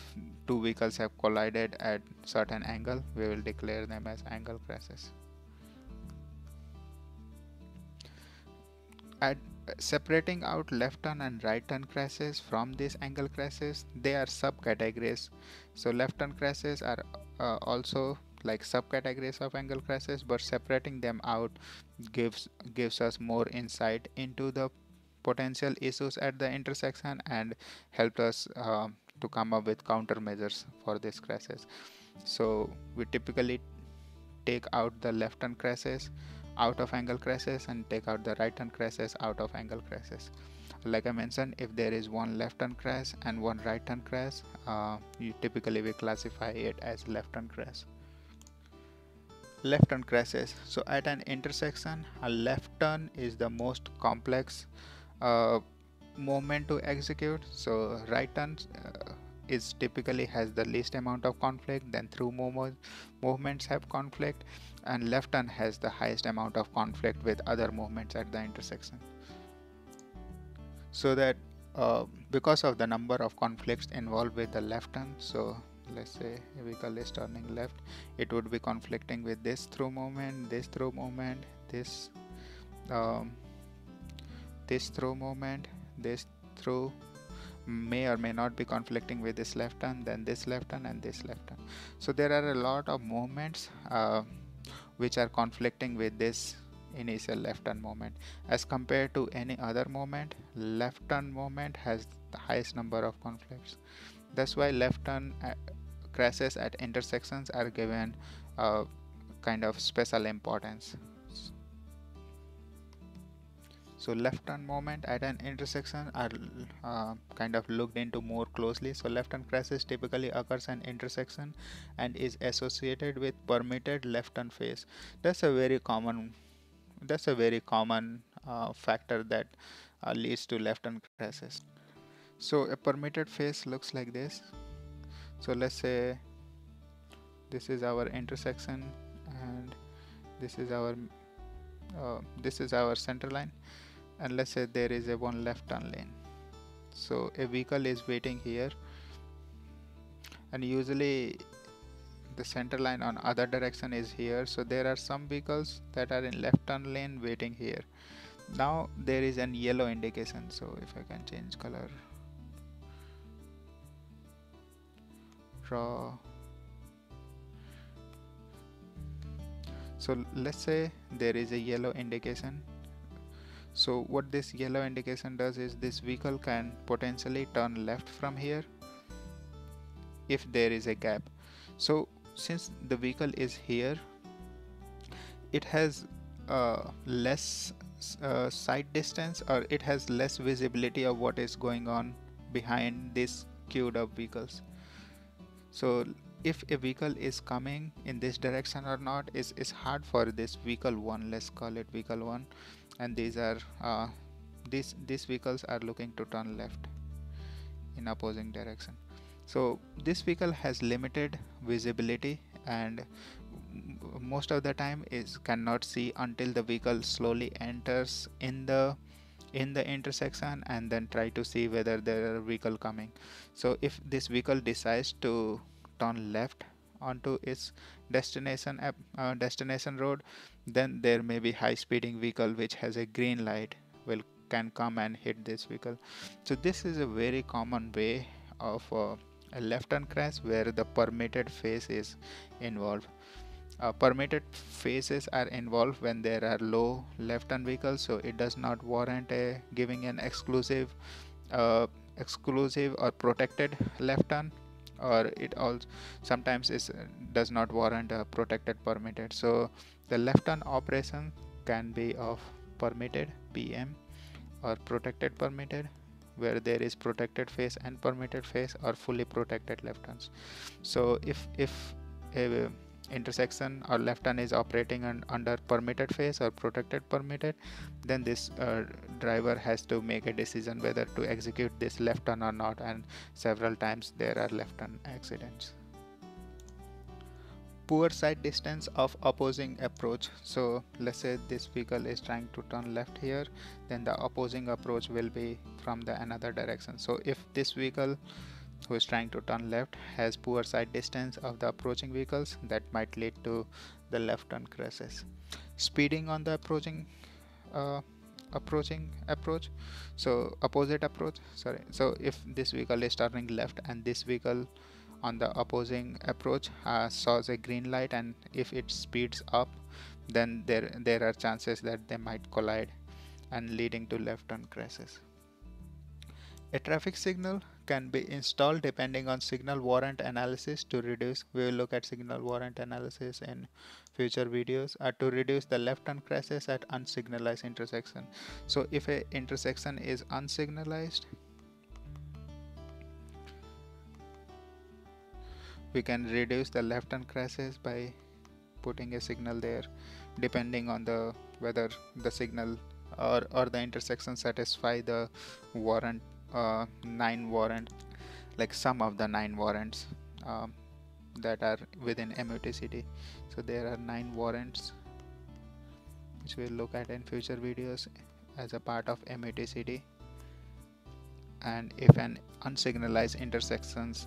two vehicles have collided at certain angle, we will declare them as angle crashes. At separating out left turn and right turn crashes from these angle crashes, they are subcategories. So left turn crashes are also like subcategories of angle crashes, but separating them out gives us more insight into the potential issues at the intersection and help us to come up with countermeasures for these crashes. So we typically take out the left turn crashes out of angle crashes and take out the right turn crashes out of angle crashes. Like I mentioned, if there is one left turn crash and one right turn crash, you typically will classify it as left turn crash. Left turn crashes. So at an intersection, a left turn is the most complex movement to execute. So right turn is typically has the least amount of conflict, then through movements have conflict, and left turn has the highest amount of conflict with other movements at the intersection. So that because of the number of conflicts involved with the left turn, so let's say a vehicle is turning left, it would be conflicting with this through movement, this through movement, um, this through movement, this through may or may not be conflicting with this left turn, then this left turn and this left turn. So there are a lot of movements which are conflicting with this initial left turn movement. As compared to any other movement, left turn movement has the highest number of conflicts. That's why left turn crashes at intersections are given kind of special importance. So left turn movement at an intersection are kind of looked into more closely. So left turn crashes typically occurs at intersection and is associated with permitted left turn phase. That's a very common factor that leads to left turn crashes. So a permitted phase looks like this. So let's say this is our intersection and this is our center line, and let's say there is a one left turn lane. So a vehicle is waiting here, and usually the center line on other direction is here. So there are some vehicles that are in left turn lane waiting here. Now there is an yellow indication. So if I can change color, draw. So let's say there is a yellow indication. So what this yellow indication does is this vehicle can potentially turn left from here if there is a gap. So since the vehicle is here, it has less sight distance, or it has less visibility of what is going on behind these queued up vehicles. So if a vehicle is coming in this direction or not is hard for this vehicle 1, let's call it vehicle 1, and these are these vehicles are looking to turn left in opposing direction. So this vehicle has limited visibility, and most of the time is cannot see until the vehicle slowly enters in the intersection and then try to see whether there are vehicle coming. So if this vehicle decides to turn left onto its destination road, then there may be high speeding vehicle which has a green light can come and hit this vehicle. So this is a very common way of a left turn crash where the permitted phase is involved. Permitted phases are involved when there are low left turn vehicles, so it does not warrant giving an exclusive or protected left turn, or it also sometimes does not warrant a protected permitted. So the left turn operation can be of permitted PM or protected permitted, where there is protected phase and permitted phase, or fully protected left turns. So if a intersection or left turn is operating under permitted phase or protected permitted, then this driver has to make a decision whether to execute this left turn or not, and several times there are left turn accidents. Poor sight distance of opposing approach. So let's say this vehicle is trying to turn left here, then the opposing approach will be from the another direction. So if this vehicle who is trying to turn left has poor sight distance of the approaching vehicles, that might lead to the left turn crashes. Speeding on the approach, so opposite approach, so if this vehicle is turning left and this vehicle on the opposing approach saws a green light, and if it speeds up, then there are chances that they might collide and leading to left turn crashes. A traffic signal can be installed depending on signal warrant analysis to reduce. We will look at signal warrant analysis in future videos to reduce the left turn crashes at unsignalized intersection. So if a intersection is unsignalized, we can reduce the left turn crashes by putting a signal there, depending on whether the signal or the intersection satisfy the warrant 9 warrant, like some of the 9 warrants um, that are within MUTCD. So there are 9 warrants which we'll look at in future videos as a part of MUTCD. And if an unsignalized intersections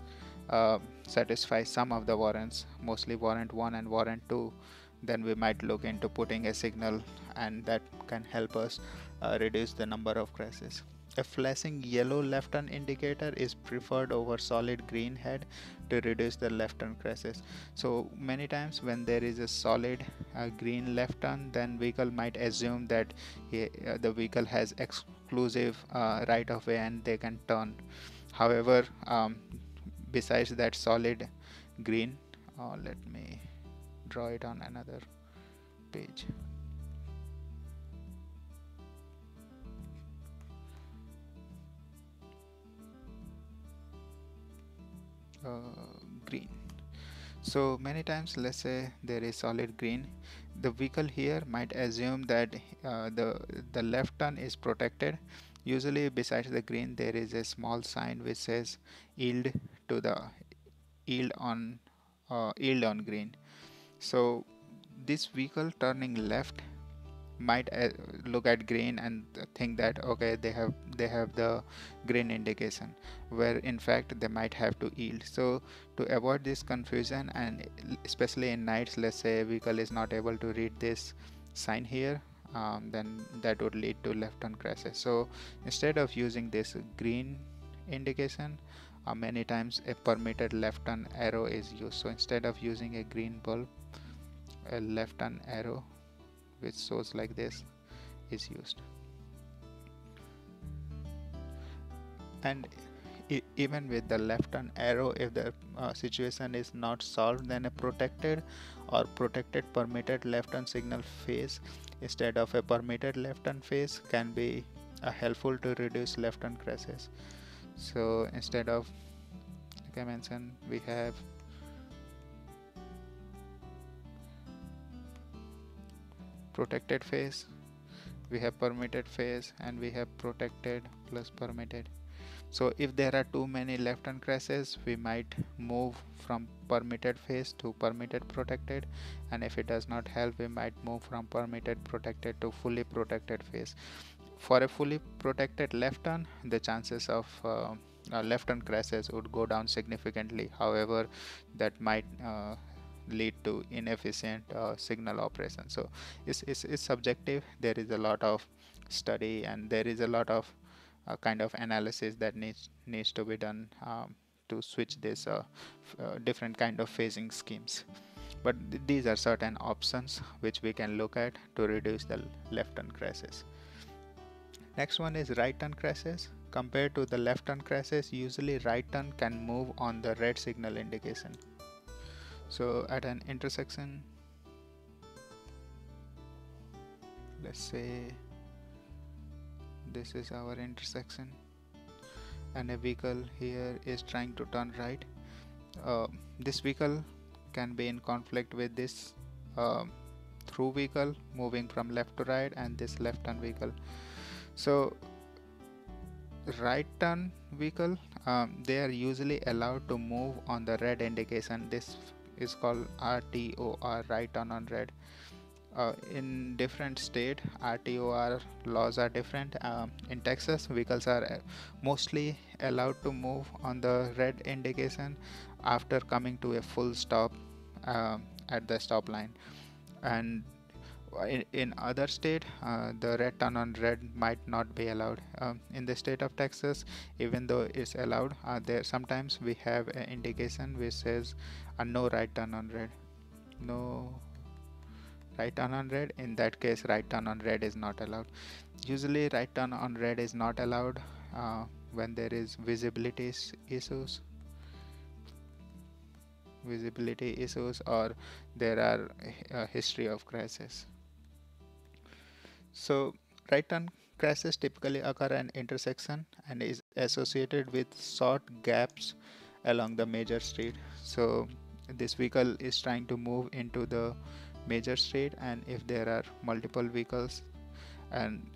satisfy some of the warrants, mostly warrant 1 and warrant 2, then we might look into putting a signal, and that can help us reduce the number of crashes. A flashing yellow left turn indicator is preferred over solid green head to reduce the left turn crashes. So many times when there is a solid green left turn, then vehicle might assume that the vehicle has exclusive right of way and they can turn. However, besides that solid green, let me draw it on another page. Green. So many times, let's say there is solid green, the vehicle here might assume that the left turn is protected. Usually besides the green there is a small sign which says yield to the yield on green. So this vehicle turning left might look at green and think that okay, they have the green indication, where in fact they might have to yield. So to avoid this confusion, and especially in nights, let's say a vehicle is not able to read this sign here, then that would lead to left turn crashes. So instead of using this green indication, many times a permitted left turn arrow is used. So instead of using a green bulb, a left turn arrow which shows like this is used. And even with the left turn arrow, if the situation is not solved, then a protected or protected permitted left turn signal phase instead of a permitted left turn phase can be helpful to reduce left turn crashes. So instead of, like I mentioned, we have protected phase, we have permitted phase, and we have protected plus permitted. So if there are too many left turn crashes, we might move from permitted phase to permitted protected, and if it does not help, we might move from permitted protected to fully protected phase. For a fully protected left turn, the chances of left turn crashes would go down significantly. However, that might lead to inefficient signal operation. So it's subjective. There is a lot of study and there is a lot of kind of analysis that needs to be done to switch this different kind of phasing schemes. But these are certain options which we can look at to reduce the left turn crashes. Next one is right turn crashes. Compared to the left turn crashes, usually right turn can move on the red signal indication. So at an intersection, let's say this is our intersection and a vehicle here is trying to turn right. This vehicle can be in conflict with this through vehicle moving from left to right and this left turn vehicle. So right turn vehicle, they are usually allowed to move on the red indication. This is called RTOR, right turn on red. In different state, RTOR laws are different. In Texas, vehicles are mostly allowed to move on the red indication after coming to a full stop at the stop line. And in other state, the red turn on red might not be allowed. In the state of Texas, even though it's allowed, there sometimes we have an indication which says no right turn on red, no right turn on red. In that case, right turn on red is not allowed. Usually right turn on red is not allowed when there is visibility issues or there are a history of crashes. So right turn crashes typically occur at an intersection and is associated with short gaps along the major street. So this vehicle is trying to move into the major street, and if there are multiple vehicles and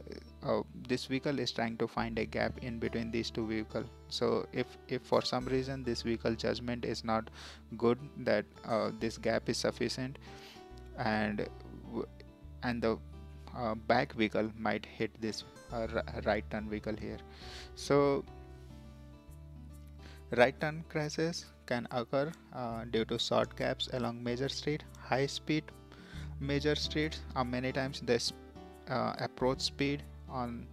this vehicle is trying to find a gap in between these two vehicles. So if for some reason this vehicle judgment is not good, that this gap is sufficient, and and the back vehicle might hit this right turn vehicle here. So right turn crashes can occur due to short gaps along major street, high speed major streets. Many times this approach speed on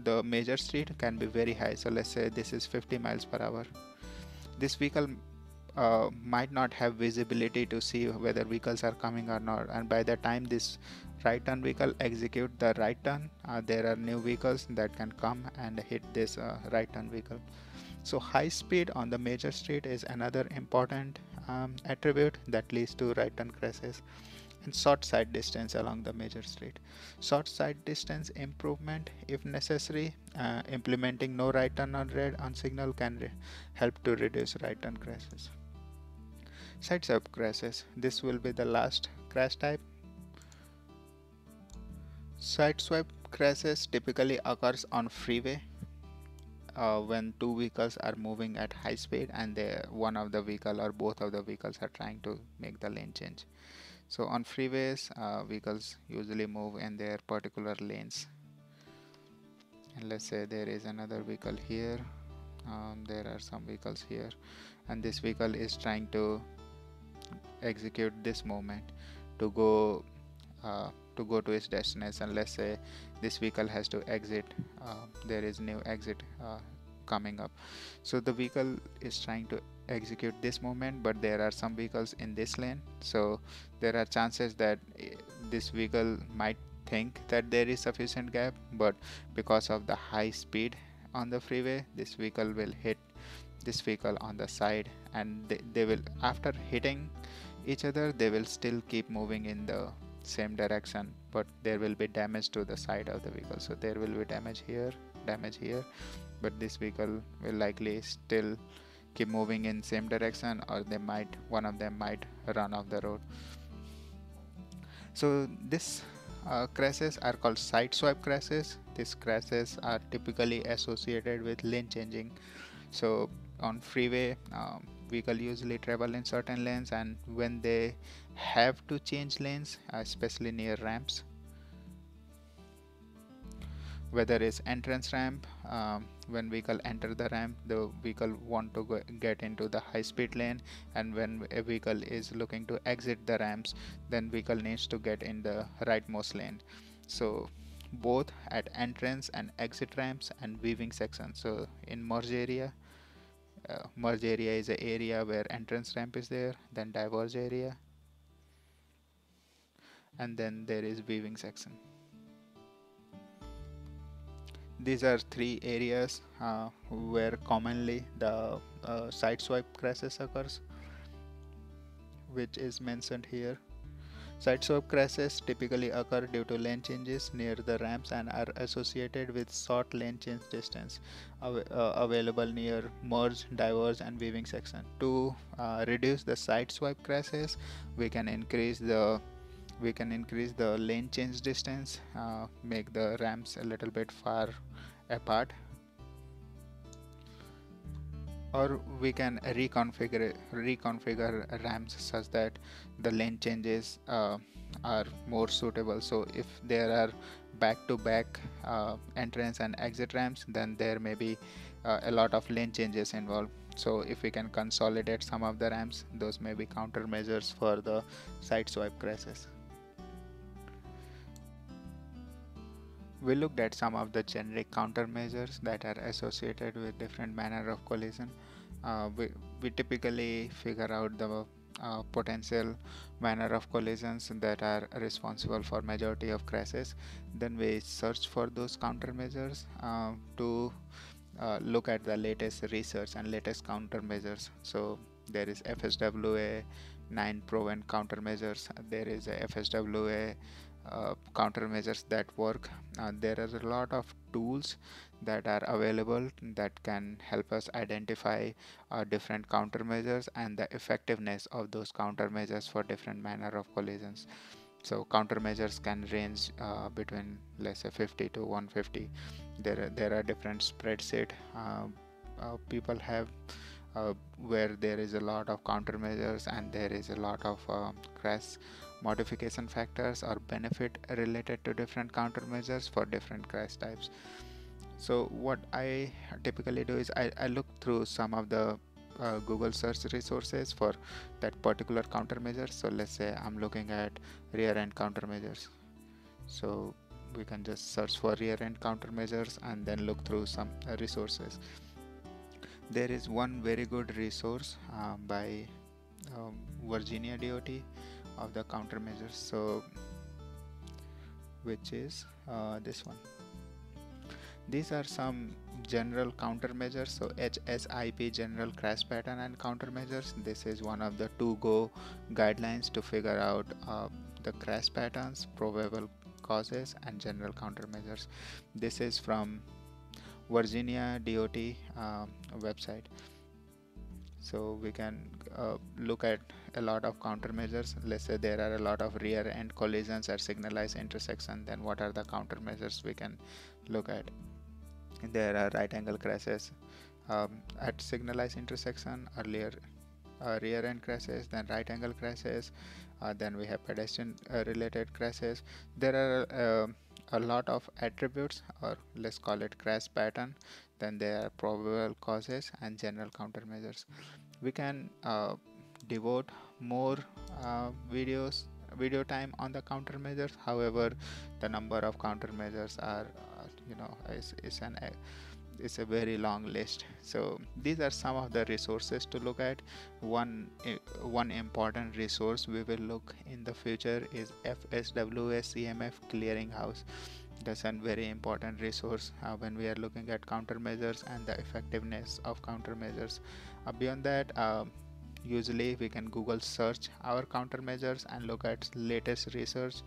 the major street can be very high. So let's say this is 50 miles per hour. This vehicle might not have visibility to see whether vehicles are coming or not, and by the time this right turn vehicle execute the right turn, there are new vehicles that can come and hit this right turn vehicle. So high speed on the major street is another important attribute that leads to right turn crashes. And short sight distance along the major street. Short sight distance improvement if necessary. Implementing no right turn on red on signal can help to reduce right turn crashes. Side swipe crashes. This will be the last crash type. Side swipe crashes typically occurs on freeway when two vehicles are moving at high speed and one of the vehicle or both of the vehicles are trying to make the lane change. So on freeways, vehicles usually move in their particular lanes. And let's say there is another vehicle here. There are some vehicles here, and this vehicle is trying to execute this movement to go to its destination. Let's say this vehicle has to exit. There is new exit coming up. So the vehicle is trying to execute this movement, but there are some vehicles in this lane, so there are chances that this vehicle might think that there is sufficient gap, but because of the high speed on the freeway, this vehicle will hit this vehicle on the side, and they will, after hitting each other, they will still keep moving in the same direction, but there will be damage to the side of the vehicle. So there will be damage here, but this vehicle will likely still keep moving in same direction, or one of them might run off the road. So this crashes are called side swipe crashes. These crashes are typically associated with lane changing. So on freeway, vehicle usually travel in certain lanes, and when they have to change lanes, especially near ramps, whether it's entrance ramp, when vehicle enter the ramp, the vehicle want to get into the high speed lane, and when a vehicle is looking to exit the ramps, then vehicle needs to get in the rightmost lane. So both at entrance and exit ramps and weaving section. So in merge area is an area where entrance ramp is there, then diverge area, and then there is weaving section. These are three areas where commonly the side swipe crashes occurs, which is mentioned here. Side swipe crashes typically occur due to lane changes near the ramps and are associated with short lane change distance available near merge, diverge, and weaving section. To reduce the side swipe crashes, we can increase the lane change distance, make the ramps a little bit far apart, or we can reconfigure ramps such that the lane changes are more suitable. So if there are back-to-back entrance and exit ramps, then there may be a lot of lane changes involved. So if we can consolidate some of the ramps, those may be countermeasures for the side swipe crashes. We looked at some of the generic countermeasures that are associated with different manner of collision. We typically figure out the potential manner of collisions that are responsible for majority of crashes. Then we search for those countermeasures to look at the latest research and latest countermeasures. So there is FSWA 9 proven countermeasures. There is a FSWA countermeasures that work. There are a lot of tools that are available that can help us identify different countermeasures and the effectiveness of those countermeasures for different manner of collisions. So countermeasures can range between, let's say, 50 to 150. There are different spreadsheet people have, where there is a lot of countermeasures and there is a lot of crash modification factors or benefit related to different countermeasures for different crash types. So what I typically do is I look through some of the Google search resources for that particular countermeasure. So let's say I'm looking at rear end countermeasures. So we can just search for rear end countermeasures and then look through some resources. There is one very good resource by Virginia DOT of the countermeasures. So which is this one. These are some general countermeasures. So HSIP, general crash pattern and countermeasures. This is one of the to-go guidelines to figure out the crash patterns, probable causes and general countermeasures. This is from Virginia DOT website. So we can look at a lot of countermeasures. Let's say there are a lot of rear end collisions at signalized intersection, then what are the countermeasures we can look at? There are right angle crashes at signalized intersection, earlier rear end crashes, then right angle crashes, then we have pedestrian related crashes. There are a lot of attributes, or let's call it crash pattern, then there are probable causes and general countermeasures. We can devote more video time on the countermeasures. However, the number of countermeasures are is a very long list. So these are some of the resources to look at. One important resource we will look in the future is FSWS CMF Clearinghouse. That's a very important resource when we are looking at countermeasures and the effectiveness of countermeasures. Beyond that, usually we can Google search our countermeasures and look at latest research.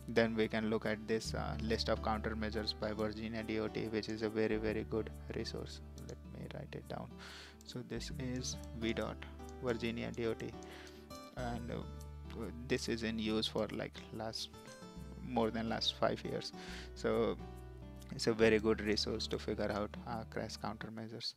Then we can look at this list of countermeasures by Virginia DOT, which is a very good resource. Let me write it down. So this is VDOT, Virginia DOT, and this is in use for like more than last 5 years. So it's a very good resource to figure out crash countermeasures.